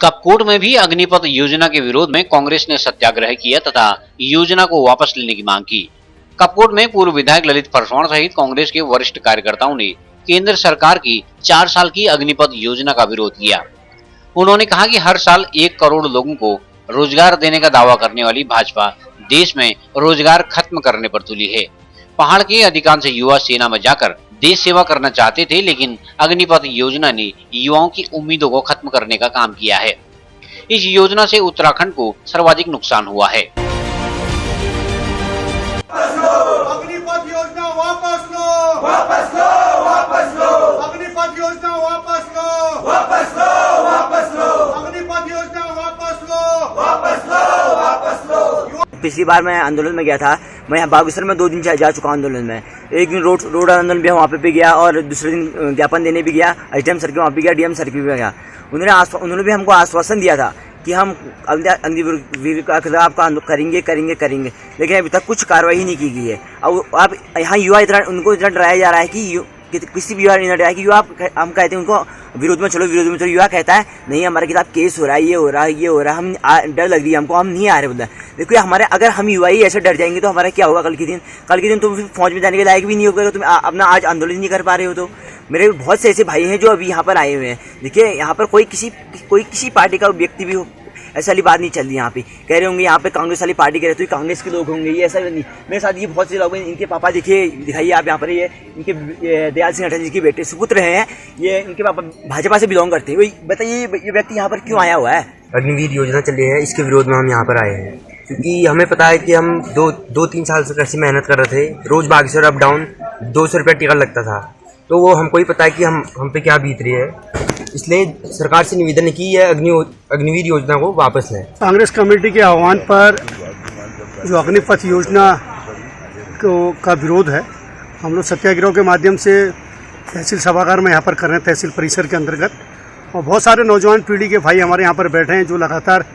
कपकोट में भी अग्निपथ योजना के विरोध में कांग्रेस ने सत्याग्रह किया तथा योजना को वापस लेने की मांग की। कपकोट में पूर्व विधायक ललित फरसौण सहित कांग्रेस के वरिष्ठ कार्यकर्ताओं ने केंद्र सरकार की 4 साल की अग्निपथ योजना का विरोध किया। उन्होंने कहा कि हर साल 1 करोड़ लोगों को रोजगार देने का दावा करने वाली भाजपा देश में रोजगार खत्म करने पर तुली है। पहाड़ के अधिकांश युवा सेना में जाकर देश सेवा करना चाहते थे, लेकिन अग्निपथ योजना ने युवाओं की उम्मीदों को खत्म करने का काम किया है। इस योजना से उत्तराखंड को सर्वाधिक नुकसान हुआ है। अग्निपथ योजना वापस लो, वापस लो, वापस लो। अग्निपथ योजना वापस लो, वापस लो, वापस लो। अग्निपथ योजना वापस लो, वापस लो, वापस लो। पिछली बार मैं आंदोलन में गया था। मैं यहाँ बागेश्वर में 2 दिन जा चुका आंदोलन में। एक दिन रोड आंदोलन भी वहाँ पे गया और दूसरे दिन ज्ञापन देने भी गया। एसडीएम सर के वहाँ पे गया, डीएम सर के भी गया। उन्होंने भी हमको आश्वासन दिया था कि हम अग्निवीर का खिलाफ करेंगे, लेकिन अभी तक कुछ कार्रवाई नहीं की गई है। अब यहाँ युवा उनको इतना डराया जा रहा है कि किसी भी युवा ने डराया कि युवा हम कहते हैं उनको विरोध में चलो। युवा कहता है नहीं, हमारे खिलाफ केस हो रहा है, ये हो रहा है, हम डर लग रही है हमको, हम नहीं आ रहे। बोलते देखो हमारे, अगर हम युवा ही ऐसे डर जाएंगे तो हमारा क्या होगा कल के दिन तुम फौज में जाने के लायक भी नहीं होगा। तुम अपना आज आंदोलन नहीं कर पा रहे हो। तो मेरे बहुत से ऐसे भाई हैं जो अभी यहाँ पर आए हुए हैं। देखिए यहाँ पर कोई किसी पार्टी का व्यक्ति भी हो, ऐसा वाली बात नहीं चल रही। यहाँ पे कह रहे होंगे यहाँ पे कांग्रेस वाली पार्टी कह रहे तो कांग्रेस के लोग होंगे, ये ऐसा नहीं। मेरे साथ ये बहुत से लोग हैं। इनके पापा दिखाइए आप यहाँ पर, ये इनके दयाल सिंह अटल जी के बेटे सुपुत्र हैं। ये इनके पापा भाजपा से बिलोंग करते हैं। वही बताइए ये व्यक्ति यहाँ पर क्यों आया हुआ है? अग्निवीर योजना चल रही है, इसके विरोध में हम यहाँ पर आए हैं क्योंकि हमें पता है कि हम 2-3 साल से कैसे मेहनत कर रहे थे। रोज बागेश्वर अप डाउन 200 रुपया टिकट लगता था, तो वो हमको ही पता है कि हम पे क्या बीत रही है। इसलिए सरकार से निवेदन की है अग्निवीर योजना को वापस लें। कांग्रेस कमेटी के आह्वान पर जो अग्निपथ योजना का विरोध है, हम लोग सत्याग्रह के माध्यम से तहसील सभागार में यहाँ पर कर रहे हैं, तहसील परिसर के अंतर्गत। और बहुत सारे नौजवान पीढ़ी के भाई हमारे यहाँ पर बैठे हैं जो लगातार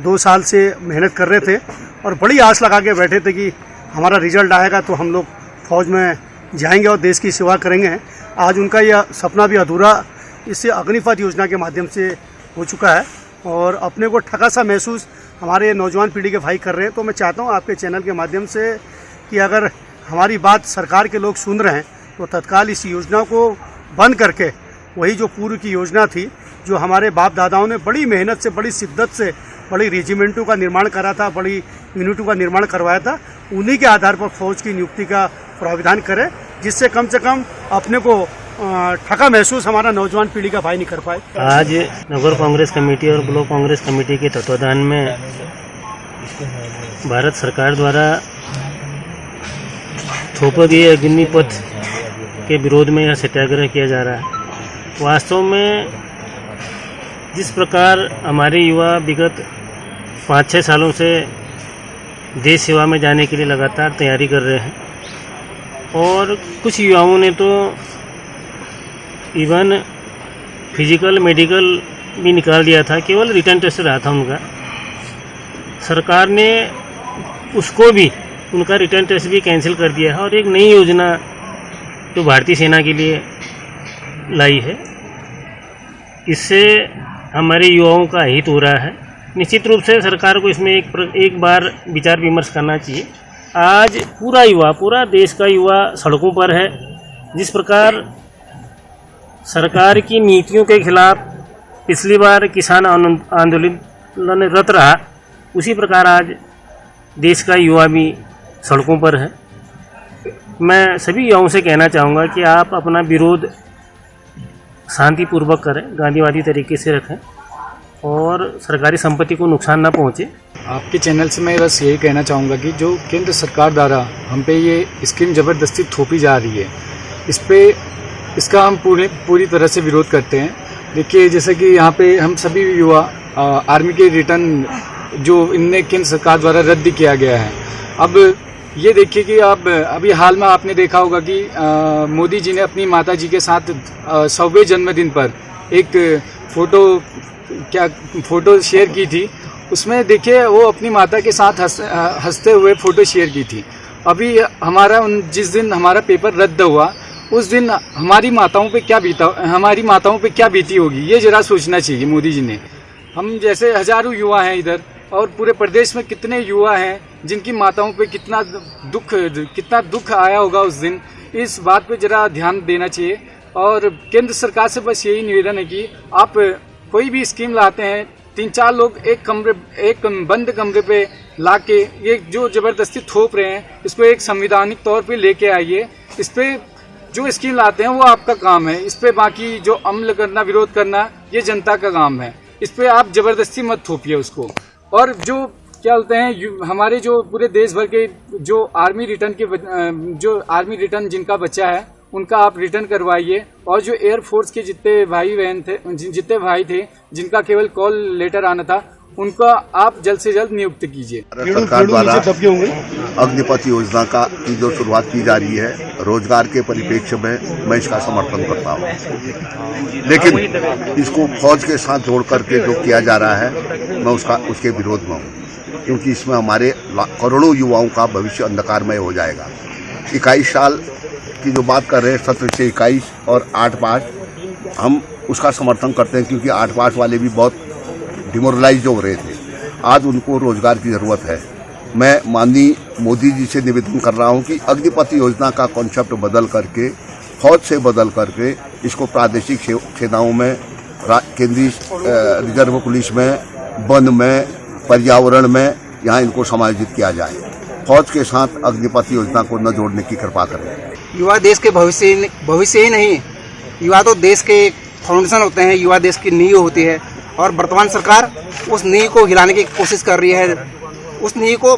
2 साल से मेहनत कर रहे थे और बड़ी आस लगा के बैठे थे कि हमारा रिजल्ट आएगा तो हम लोग फौज में जाएंगे और देश की सेवा करेंगे। आज उनका यह सपना भी अधूरा इससे अग्निपथ योजना के माध्यम से हो चुका है और अपने को ठगा सा महसूस हमारे नौजवान पीढ़ी के भाई कर रहे हैं। तो मैं चाहता हूं आपके चैनल के माध्यम से कि अगर हमारी बात सरकार के लोग सुन रहे हैं तो तत्काल इस योजना को बंद करके वही जो पूर्व की योजना थी, जो हमारे बाप दादाओं ने बड़ी मेहनत से, बड़ी शिद्दत से, बड़ी रेजिमेंटों का निर्माण करा था, बड़ी यूनिटों का निर्माण करवाया था, उन्हीं के आधार पर फौज की नियुक्ति का प्राविधान करें, जिससे कम से कम अपने को ठगा महसूस हमारा नौजवान पीढ़ी का भाई नहीं कर पाए। आज नगर कांग्रेस कमेटी और ब्लॉक कांग्रेस कमेटी के तत्वाधान में भारत सरकार द्वारा थोपे गए अग्निपथ के विरोध में यह सत्याग्रह किया जा रहा है। वास्तव में जिस प्रकार हमारे युवा विगत 5-6 सालों से देश सेवा में जाने के लिए लगातार तैयारी कर रहे हैं और कुछ युवाओं ने तो इवन फिजिकल मेडिकल भी निकाल दिया था, केवल रिटर्न टेस्ट रहा था उनका। सरकार ने उसको भी, उनका रिटर्न टेस्ट भी कैंसिल कर दिया है और एक नई योजना जो भारतीय सेना के लिए लाई है, इससे हमारे युवाओं का हित हो रहा है। निश्चित रूप से सरकार को इसमें एक बार विचार विमर्श करना चाहिए। आज पूरा देश का युवा सड़कों पर है। जिस प्रकार सरकार की नीतियों के खिलाफ पिछली बार किसान आंदोलन रत रहा, उसी प्रकार आज देश का युवा भी सड़कों पर है। मैं सभी युवाओं से कहना चाहूँगा कि आप अपना विरोध शांतिपूर्वक करें, गांधीवादी तरीके से रखें और सरकारी संपत्ति को नुकसान ना पहुँचे। आपके चैनल से मैं बस यही कहना चाहूँगा कि जो केंद्र सरकार द्वारा हम पे ये स्कीम ज़बरदस्ती थोपी जा रही है, इसका हम पूरी तरह से विरोध करते हैं। देखिए जैसे कि यहाँ पे हम सभी युवा आर्मी के रिटर्न जो इनने केंद्र सरकार द्वारा रद्द किया गया है। अब ये देखिए कि आप अभी हाल में आपने देखा होगा कि मोदी जी ने अपनी माता जी के साथ 100वें जन्मदिन पर एक फ़ोटो शेयर की थी। उसमें देखिए वो अपनी माता के साथ हंसते हुए फ़ोटो शेयर की थी। अभी जिस दिन हमारा पेपर रद्द हुआ उस दिन हमारी माताओं पे क्या बीती होगी, ये ज़रा सोचना चाहिए मोदी जी ने। हम जैसे हजारों युवा हैं इधर, और पूरे प्रदेश में कितने युवा हैं जिनकी माताओं पे कितना दुख आया होगा उस दिन। इस बात पे जरा ध्यान देना चाहिए। और केंद्र सरकार से बस यही निवेदन है कि आप कोई भी स्कीम लाते हैं, 3-4 लोग एक बंद कमरे पे लाके ये जो जबरदस्ती थोप रहे हैं, इसको एक संवैधानिक तौर पे लेके आइए। इस पे जो स्कीम लाते हैं वो आपका काम है, इस पे बाकी जो अमल करना, विरोध करना, ये जनता का काम है। इस पे आप जबरदस्ती मत थोपिए उसको। और जो क्या बोलते हैं, हमारे जो पूरे देश भर के जो आर्मी रिटर्न जिनका बच्चा है उनका आप रिटर्न करवाइए। और जो एयरफोर्स के जितने भाई थे जिनका केवल कॉल लेटर आना था, उनका आप जल्द से जल्द नियुक्त कीजिए। सरकार द्वारा अग्निपथ योजना की जो शुरुआत की जा रही है, रोजगार के परिप्रेक्ष्य में मैं इसका समर्थन करता हूँ, लेकिन इसको फौज के साथ जोड़ करके जो किया जा रहा है, मैं उसके विरोध में हूँ, क्योंकि इसमें हमारे करोड़ों युवाओं का भविष्य अंधकारमय हो जाएगा। 21 साल की जो बात कर रहे हैं, 17 से 21 और 8 पास, हम उसका समर्थन करते हैं, क्योंकि 8 पास वाले भी बहुत डिमोरलाइज हो रहे थे। आज उनको रोजगार की ज़रूरत है। मैं माननीय मोदी जी से निवेदन कर रहा हूं कि अग्निपथ योजना का कॉन्सेप्ट बदल करके, फौज से बदल करके, इसको प्रादेशिक सेनाओं में, केंद्रीय रिजर्व पुलिस में, वन में, पर्यावरण में, यहाँ इनको समायोजित किया जाए। फौज के साथ अग्निपथ योजना को न जोड़ने की कृपा करें। युवा देश के भविष्य ही नहीं, युवा तो देश के फाउंडेशन होते हैं, युवा देश की नींव होती है। और वर्तमान सरकार उस नींव को हिलाने की कोशिश कर रही है, उस नींव को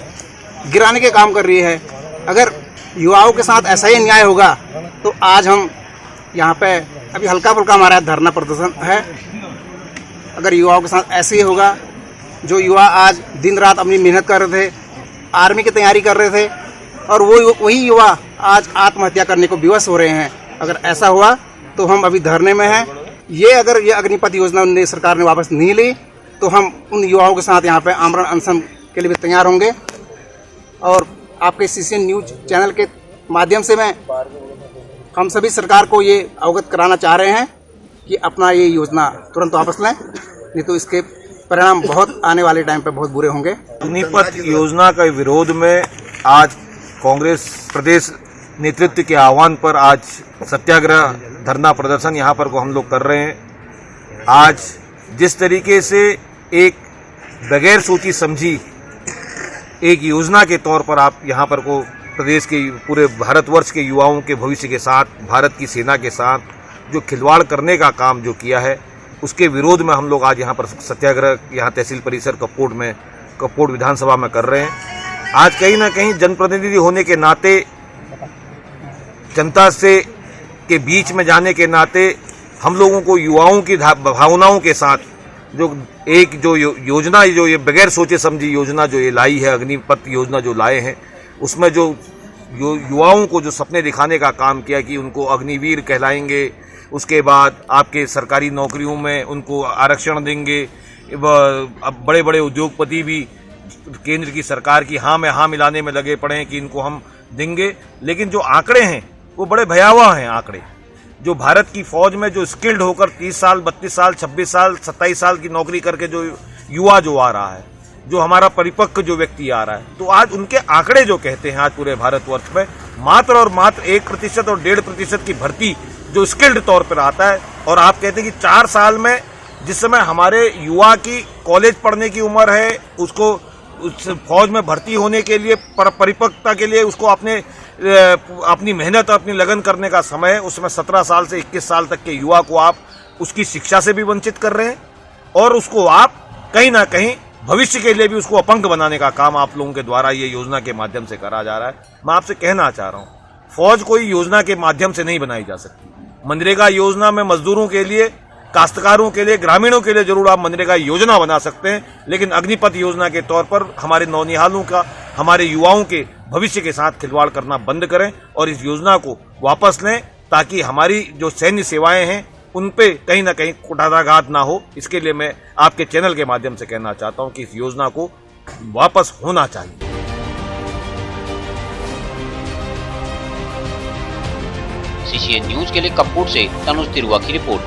गिराने के काम कर रही है। अगर युवाओं के साथ ऐसा ही अन्याय होगा तो आज हम यहाँ पे अभी हल्का फुल्का हमारा धरना प्रदर्शन है। अगर युवाओं के साथ ऐसे ही होगा, जो युवा आज दिन रात अपनी मेहनत कर रहे थे, आर्मी की तैयारी कर रहे थे, और वही युवा आज आत्महत्या करने को विवश हो रहे हैं, अगर ऐसा हुआ तो हम अभी धरने में हैं। अगर ये अग्निपथ योजना सरकार ने वापस नहीं ली तो हम उन युवाओं के साथ यहाँ पे आमरण अनशन के लिए भी तैयार होंगे। और आपके सीसीएन न्यूज चैनल के माध्यम से हम सभी सरकार को ये अवगत कराना चाह रहे हैं कि अपना ये योजना तुरंत वापस लें, नहीं तो इसके परिणाम बहुत आने वाले टाइम पे बहुत बुरे होंगे। अग्निपथ योजना के विरोध में आज कांग्रेस प्रदेश नेतृत्व के आह्वान पर आज सत्याग्रह धरना प्रदर्शन यहाँ पर को हम लोग कर रहे हैं। आज जिस तरीके से एक बगैर सोची समझी एक योजना के तौर पर आप यहाँ पर को प्रदेश के पूरे भारतवर्ष के युवाओं के भविष्य के साथ, भारत की सेना के साथ जो खिलवाड़ करने का काम जो किया है, उसके विरोध में हम लोग आज यहाँ पर सत्याग्रह यहाँ तहसील परिसर कपकोट विधानसभा में कर रहे हैं। आज कहीं ना कहीं जनप्रतिनिधि होने के नाते, जनता से के बीच में जाने के नाते, हम लोगों को युवाओं की भावनाओं के साथ जो योजना जो ये बगैर सोचे समझी योजना जो ये लाई है, अग्निपथ योजना जो लाए हैं, उसमें जो युवाओं को जो सपने दिखाने का काम किया कि उनको अग्निवीर कहलाएंगे, उसके बाद आपके सरकारी नौकरियों में उनको आरक्षण देंगे। अब बड़े बड़े उद्योगपति भी केंद्र की सरकार की हाँ में हाँ मिलाने में लगे पड़े हैं कि इनको हम देंगे। लेकिन जो आंकड़े हैं वो बड़े भयावह हैं आंकड़े। जो भारत की फौज में जो स्किल्ड होकर 30 साल, 32 साल, 26 साल, 27 साल की नौकरी करके जो युवा जो आ रहा है, जो हमारा परिपक्व जो व्यक्ति आ रहा है, तो आज उनके आंकड़े जो कहते हैं आज पूरे भारतवर्ष में मात्र और मात्र 1% और 1.5% की भर्ती जो स्किल्ड तौर पर आता है। और आप कहते हैं कि 4 साल में, जिस समय हमारे युवा की कॉलेज पढ़ने की उम्र है, उसको उस फौज में भर्ती होने के लिए, परिपक्वता के लिए उसको अपनी मेहनत, अपनी लगन करने का समय है, उसमें 17 साल से 21 साल तक के युवा को आप उसकी शिक्षा से भी वंचित कर रहे हैं और उसको आप कहीं ना कहीं भविष्य के लिए भी उसको अपंग बनाने का काम आप लोगों के द्वारा ये योजना के माध्यम से करा जा रहा है। मैं आपसे कहना चाह रहा हूँ, फौज कोई योजना के माध्यम से नहीं बनाई जा सकती। मनरेगा योजना में मजदूरों के लिए, काश्तकारों के लिए, ग्रामीणों के लिए जरूर आप मनरेगा योजना बना सकते हैं, लेकिन अग्निपथ योजना के तौर पर हमारे नौनिहालों का, हमारे युवाओं के भविष्य के साथ खिलवाड़ करना बंद करें और इस योजना को वापस लें, ताकि हमारी जो सैन्य सेवाएं हैं उन पे कहीं ना कहीं कुठाराघात ना हो। इसके लिए मैं आपके चैनल के माध्यम से कहना चाहता हूं कि इस योजना को वापस होना चाहिए। सीसीएन न्यूज के लिए कपकोट से तनुज तिरुआ की रिपोर्ट।